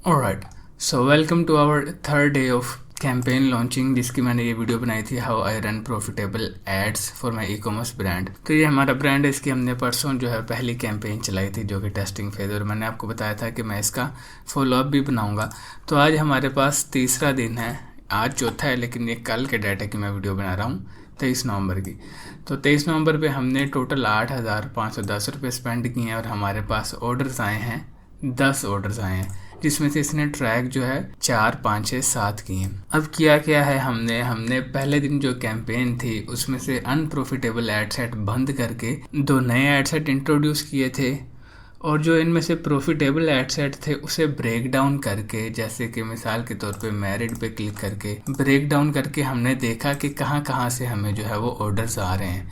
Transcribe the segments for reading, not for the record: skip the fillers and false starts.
Alright, so welcome to our third day of campaign launching, जिसकी मैंने ये video बनाई थी how I run profitable ads for my ecommerce brand. तो ये हमारा ब्रांड है, इसकी हमने परसों जो है पहली कैंपेन चलाई थी जो कि टेस्टिंग फेज, और मैंने आपको बताया था कि मैं इसका फॉलोअप भी बनाऊंगा। तो आज हमारे पास तीसरा दिन है, आज चौथा है, लेकिन ये कल के डाटा की मैं वीडियो बना रहा हूँ 23 नवंबर की। तो 23 नवंबर पे हमने टोटल 8,510 रुपये स्पेंड किए हैं और हमारे पास ऑर्डर्स आए हैं 10 ऑर्डर्स आए हैं, जिसमें से इसने ट्रैक जो है 4, 5, 6, 7 किए हैं। अब किया क्या है, हमने पहले दिन जो कैंपेन थी उसमें से अनप्रॉफिटेबल एड सेट बंद करके 2 नए एड सेट इंट्रोड्यूस किए थे, और जो इनमें से प्रॉफिटेबल एड सेट थे उसे ब्रेक डाउन करके, जैसे कि मिसाल के तौर पे मैरिड पे क्लिक करके ब्रेक डाउन करके हमने देखा कि कहाँ कहाँ से हमें जो है वो ऑर्डर्स आ रहे हैं।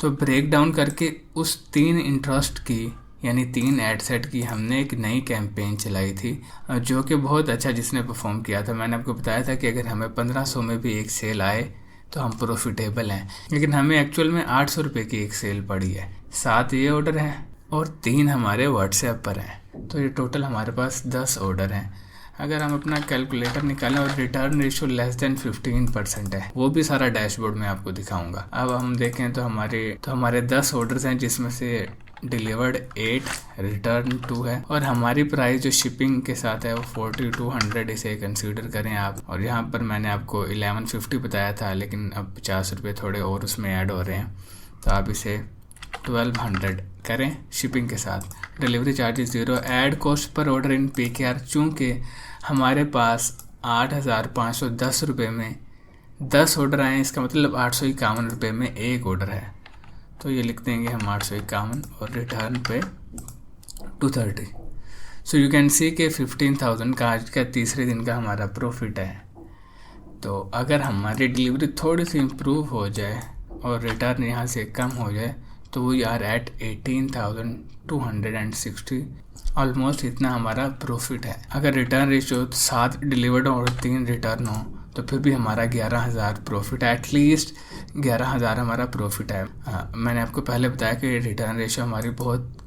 तो ब्रेक डाउन करके उस 3 इंटरेस्ट की यानी 3 एड सेट की हमने एक नई कैंपेन चलाई थी, जो कि बहुत अच्छा जिसने परफॉर्म किया था। मैंने आपको बताया था कि अगर हमें 1500 में भी एक सेल आए तो हम प्रॉफिटेबल हैं, लेकिन हमें एक्चुअल में 800 रुपये की एक सेल पड़ी है। 7 ये ऑर्डर हैं और 3 हमारे व्हाट्सएप पर हैं, तो ये टोटल हमारे पास 10 ऑर्डर हैं। अगर हम अपना कैलकुलेटर निकालें और रिटर्न रेशियो लेस देन 15% है, वो भी सारा डैशबोर्ड में आपको दिखाऊंगा। अब हम देखें तो हमारे 10 ऑर्डर्स हैं, जिसमें से डिलीवर्ड 8, रिटर्न 2 है, और हमारी प्राइस जो शिपिंग के साथ है वो 4200 इसे कंसीडर करें आप। और यहाँ पर मैंने आपको 1150 बताया था, लेकिन अब 50 रुपये थोड़े और उसमें ऐड हो रहे हैं, तो आप इसे 1200 करें शिपिंग के साथ। Delivery charges 0, add cost per order in PKR, चूँकि हमारे पास 8,510 रुपये में 10 ऑर्डर आए, इसका मतलब 851 रुपये में एक ऑर्डर है, तो ये लिख देंगे हम 851 और रिटर्न पे 230। सो यू कैन सी के 15,000 का आज का तीसरे दिन का हमारा प्रॉफिट है। तो अगर हमारी डिलीवरी थोड़ी सी इम्प्रूव हो जाए और रिटर्न यहाँ से कम हो जाए तो वी आर एट 18,260, ऑलमोस्ट इतना हमारा प्रॉफिट है। अगर रिटर्न रेशियो 7 डिलीवर्ड और 3 रिटर्न हो तो फिर भी हमारा 11,000 प्रॉफिट है, एटलीस्ट 11,000 हमारा प्रॉफिट है। मैंने आपको पहले बताया कि रिटर्न रेशियो हमारी बहुत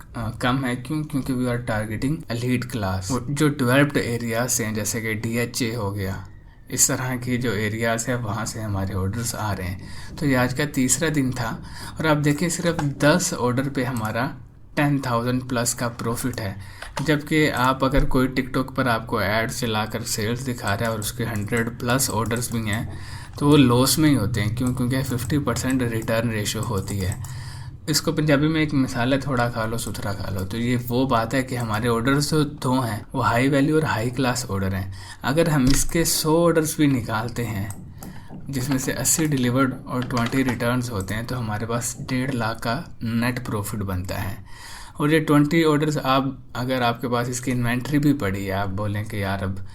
कम है, क्योंकि we are targeting lead class, जो डेवलप्ड एरियाज हैं जैसे कि DHA हो गया, इस तरह की जो एरियाज है वहाँ से हमारे ऑर्डर्स आ रहे हैं। तो ये आज का तीसरा दिन था और आप देखिए सिर्फ 10 ऑर्डर पे हमारा 10,000 प्लस का प्रॉफिट है, जबकि आप अगर कोई टिकटॉक पर आपको एड चलाकर सेल्स दिखा रहा है और उसके 100 प्लस ऑर्डर्स भी हैं तो वो लॉस में ही होते हैं, क्योंकि 50% रिटर्न रेशियो होती है। इसको पंजाबी में एक मिसाल है, थोड़ा खा लो सुथरा खा लो। तो ये वो बात है कि हमारे ऑर्डर्स जो 2 हैं वो हाई वैल्यू और हाई क्लास ऑर्डर हैं। अगर हम इसके 100 ऑर्डर्स भी निकालते हैं, जिसमें से 80 डिलीवर्ड और 20 रिटर्न्स होते हैं, तो हमारे पास 1.5 लाख का नेट प्रॉफिट बनता है। और ये 20 ऑर्डर्स अगर आपके पास इसकी इन्वेंट्री भी पड़ी है, आप बोलें कि यार अब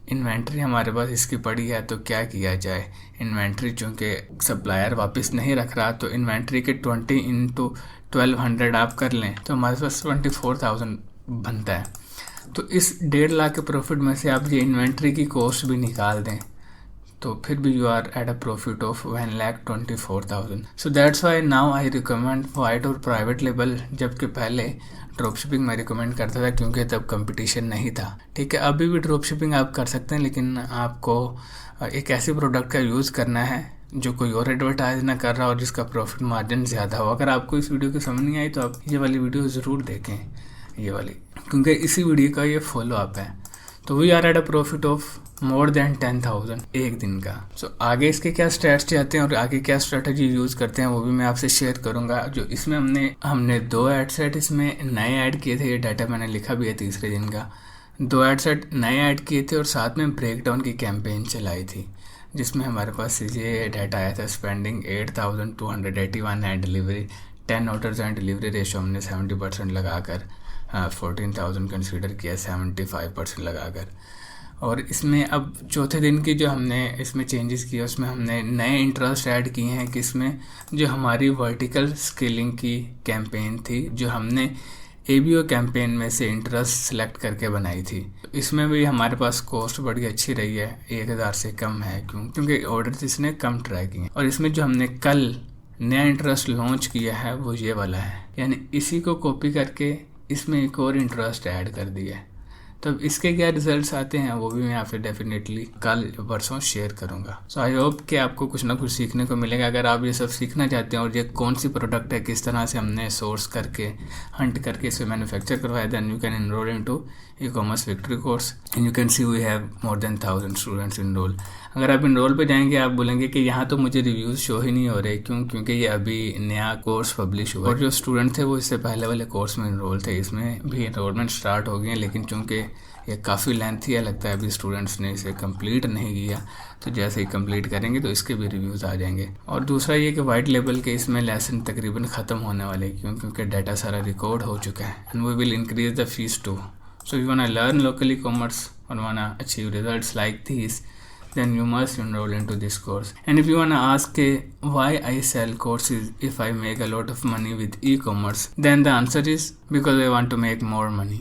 इन्वेंट्री हमारे पास इसकी पड़ी है तो क्या किया जाए। इन्वेंट्री चूँकि सप्लायर वापस नहीं रख रहा, तो इन्वेंट्री के 20 इंटू 1200 आप कर लें तो हमारे पास 24,000 बनता है। तो इस 1.5 लाख के प्रॉफिट में से आप ये इन्वेंट्री की कॉस्ट भी निकाल दें तो फिर भी you are at a profit of 1,24,000। So that's why now I recommend white और प्राइवेट लेबल, जबकि पहले ड्रॉप शिपिंग मैं रिकमेंड करता था क्योंकि तब कंपटीशन नहीं था। ठीक है, अभी भी ड्रॉप शिपिंग आप कर सकते हैं, लेकिन आपको एक ऐसे प्रोडक्ट का यूज़ करना है जो कोई और एडवर्टाइज ना कर रहा और जिसका प्रॉफिट मार्जिन ज़्यादा हो। अगर आपको इस वीडियो की समझ नहीं आई तो आप ये वाली वीडियो ज़रूर देखें, ये वाली, क्योंकि इसी वीडियो का ये फॉलो अप है। तो we are at a profit of more than 10,000 एक दिन का। सो आगे इसके क्या स्ट्रैटेजी आते हैं और आगे क्या स्ट्रैटेजी यूज़ करते हैं वो भी मैं आपसे शेयर करूंगा। जो इसमें हमने 2 एड सेट इसमें नए ऐड किए थे, ये डाटा मैंने लिखा भी है तीसरे दिन का। 2 एड सेट नए ऐड किए थे और साथ में ब्रेकडाउन की कैंपेन चलाई थी, जिसमें हमारे पास ये डाटा आया था। स्पेंडिंग 8,281 है, delivery 10 orders and delivery ratio हमने 70% लगाकर 14,000 कंसीडर किया 75% लगाकर। और इसमें अब चौथे दिन की जो हमने इसमें चेंजेस किए उसमें हमने नए इंटरेस्ट ऐड किए हैं कि इसमें जो हमारी वर्टिकल स्केलिंग की कैंपेन थी, जो हमने ABO कैंपेन में से इंटरेस्ट सेलेक्ट करके बनाई थी, इसमें भी हमारे पास कॉस्ट बड़ी अच्छी रही है, 1,000 से कम है, क्योंकि ऑर्डर इसने कम ट्राई किए। और इसमें जो हमने कल नया इंटरेस्ट लॉन्च किया है वो ये वाला है, यानी इसी को कॉपी करके इसमें एक और इंटरेस्ट ऐड कर दिया है। तो इसके क्या रिजल्ट्स आते हैं वो भी मैं आपसे डेफिनेटली कल परसों शेयर करूंगा। सो आई होप कि आपको कुछ ना कुछ सीखने को मिलेगा। अगर आप ये सब सीखना चाहते हैं और ये कौन सी प्रोडक्ट है, किस तरह से हमने सोर्स करके हंट करके इसे मैन्युफैक्चर करवाया, then you can enrol into ecommerce factory course and you can see we have more than 1000 students enrol. अगर आप इनरोल पे जाएंगे आप बोलेंगे कि यहाँ तो मुझे रिव्यूज़ शो ही नहीं हो रहे, क्योंकि ये अभी नया कोर्स पब्लिश हुआ और जो स्टूडेंट थे वो इससे पहले वाले कोर्स में इनरोल थे। इसमें भी इनरोलमेंट स्टार्ट हो गई है, लेकिन चूंकि ये काफ़ी लेंथी है, लगता है अभी स्टूडेंट्स ने इसे कंप्लीट नहीं किया, तो जैसे ही कंप्लीट करेंगे तो इसके भी रिव्यूज़ आ जाएंगे। और दूसरा ये कि वाइट लेवल के इसमें लेसन तकरीबन ख़त्म होने वाले, क्योंकि डाटा सारा रिकॉर्ड हो चुका है and we will increase the fees too. So if you wanna learn local e-commerce or wanna achieve results like these, then you must enroll into this course. And if you wanna ask why I sell courses if I make a lot of money with e-commerce, then the answer is because I want to make more money.